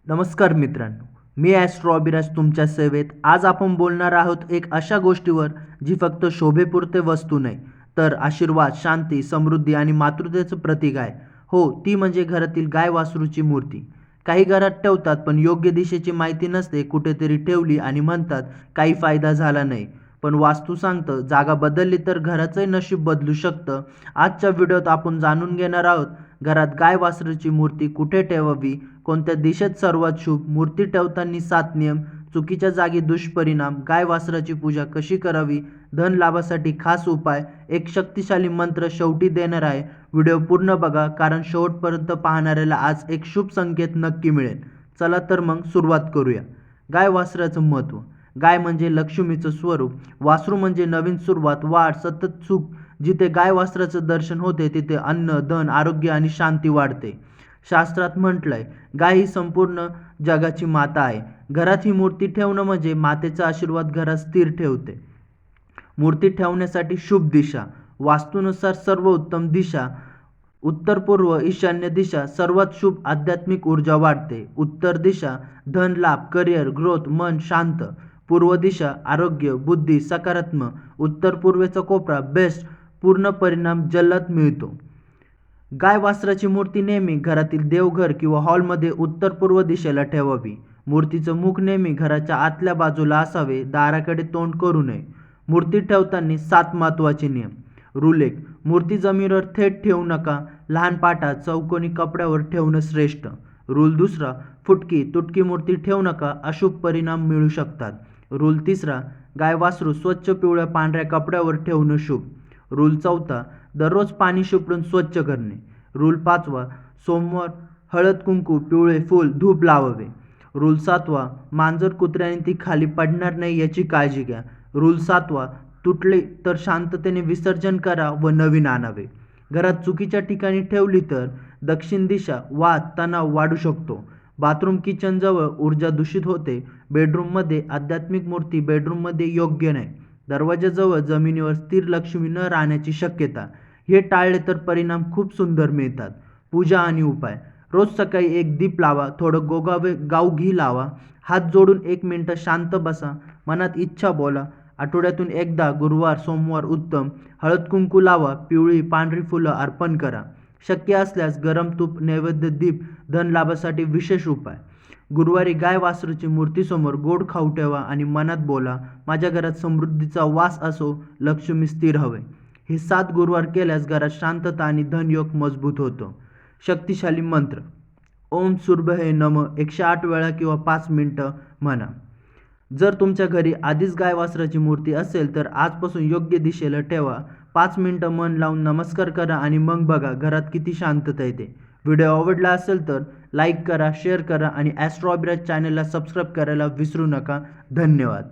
नमस्कार मित्रांनो, मी ॲस्ट्रो अभिराज तुमच्या सेवेत. आज आपण बोलणार आहोत एक अशा गोष्टीवर जी फक्त शोभेपुरते वस्तू नाही, तर आशीर्वाद, शांती, समृद्धी आणि मातृतेचं प्रतीक आहे. हो, ती म्हणजे घरातील गाय वासरूची मूर्ती. काही घरात ठेवतात, पण योग्य दिशेची माहिती नसते. कुठेतरी ठेवली आणि म्हणतात काही फायदा झाला नाही. पण वास्तू सांगतं जागा बदलली तर घराचंही नशीब बदलू शकतं. आजच्या व्हिडिओत आपण जाणून घेणार आहोत घरात गाय वासरूची मूर्ती कुठे ठेवावी, कोणत्या दिशेत सर्वात शुभ, मूर्ती ठेवताना 7 नियम, चुकीच्या जागी दुष्परिणाम, गाय वासराची पूजा कशी करावी, धन लाभासाठी खास उपाय, एक शक्तिशाली मंत्र शेवटी देणार आहे. व्हिडिओ पूर्ण बघा, कारण शेवटपर्यंत पाहणाऱ्याला आज एक शुभ संकेत नक्की मिळेल. चला तर मग सुरुवात करूया. गाय वासराचं महत्त्व. गाय म्हणजे लक्ष्मीचं स्वरूप, वासरू म्हणजे नवीन सुरुवात, वाढ, सतत सुख. जिथे गाय वासराचं दर्शन होते तिथे अन्न, धन, आरोग्य आणि शांती वाढते. शास्त्रात म्हटलंय गाय ही संपूर्ण जगाची माता आहे. घरात ही मूर्ती ठेवणं म्हणजे मातेचा आशीर्वाद घरात स्थिर ठेवते. मूर्ती ठेवण्यासाठी शुभ दिशा. वास्तूनुसार सर्वोत्तम दिशा उत्तर पूर्व ईशान्य दिशा सर्वात शुभ, आध्यात्मिक ऊर्जा वाढते. उत्तर दिशा धन लाभ, करिअर, ग्रोथ, मन शांत. पूर्व दिशा आरोग्य, बुद्धी, सकारात्मक. उत्तर पूर्वेचा कोपरा बेस्ट, पूर्ण परिणाम जलद मिळतो. गाय वासराची मूर्ती नेहमी घरातील देवघर किंवा हॉलमध्ये उत्तर पूर्व दिशेला ठेवावी. मूर्तीचं मुख नेहमी घराच्या आतल्या बाजूला असावे, दाराकडे तोंड करू नये. मूर्ती ठेवताना 7 महत्त्वाचे नियम. रूल 1, मूर्ती जमिनीवर थेट ठेवू नका. लहान पाटात, चौकोनी कपड्यावर ठेवणं श्रेष्ठ. रूल 2, फुटकी तुटकी मूर्ती ठेवू नका, अशुभ परिणाम मिळू शकतात. रूल 3, गाय वासरू स्वच्छ पिवळ्या पांढऱ्या कपड्यावर ठेवणं शुभ. रूल 4, दररोज पाणी शिंपडून स्वच्छ करणे. रूल 5, सोमवार हळद कुंकू, पिवळे फूल, धूप लावावे. रूल 7, मांजर कुत्र्याने ती खाली पडणार नाही याची काळजी घ्या. रूल 7, तुटले तर शांततेने विसर्जन करा व नवीन आणावे. घरात चुकीच्या ठिकाणी ठेवली तर दक्षिण दिशा, वाद, तणाव वाढू शकतो. बाथरूम किचनजवळ ऊर्जा दूषित होते. बेडरूममध्ये आध्यात्मिक मूर्ती बेडरूममध्ये योग्य नाही. दरवाजाजवळ जमिनीवर स्थिर लक्ष्मी न राहण्याची शक्यता. हे टाळले तर परिणाम खूप सुंदर मिळतात. पूजा आणि उपाय. रोज सकाळी एक दीप लावा, थोडं गावघी लावा, हात जोडून 1 मिनिट शांत बसा, मनात इच्छा बोला. आठवड्यातून एकदा गुरुवार सोमवार उत्तम. हळद कुंकू लावा, पिवळी पांढरी फुलं अर्पण करा. शक्य असल्यास गरम तूप नैवेद्य, दीप, धन लाभासाठी विशेष उपाय. गुरुवारी गाय वासरूची मूर्तीसमोर गोड खाऊ ठेवा आणि मनात बोला, माझ्या घरात समृद्धीचा वास असो, लक्ष्मी स्थिर हवे. हे 7 गुरुवार केल्यास घरात शांतता आणि धनयोग मजबूत होतो. शक्तिशाली मंत्र. ओम सूर्भये नमः 108 वेळा किंवा 5 मिनिटं म्हणा. जर तुमच्या घरी आधीच गाय वासराची मूर्ती असेल तर आजपासून योग्य दिशेला ठेवा. 5 मिनिटं मन लावून नमस्कार करा आणि मग बघा घरात किती शांतता येते. व्हिडिओ आवडला असेल तर लाईक करा, शेअर करा आणि ॲस्ट्रो अभिराज चॅनलला सबस्क्राईब करायला विसरू नका. धन्यवाद.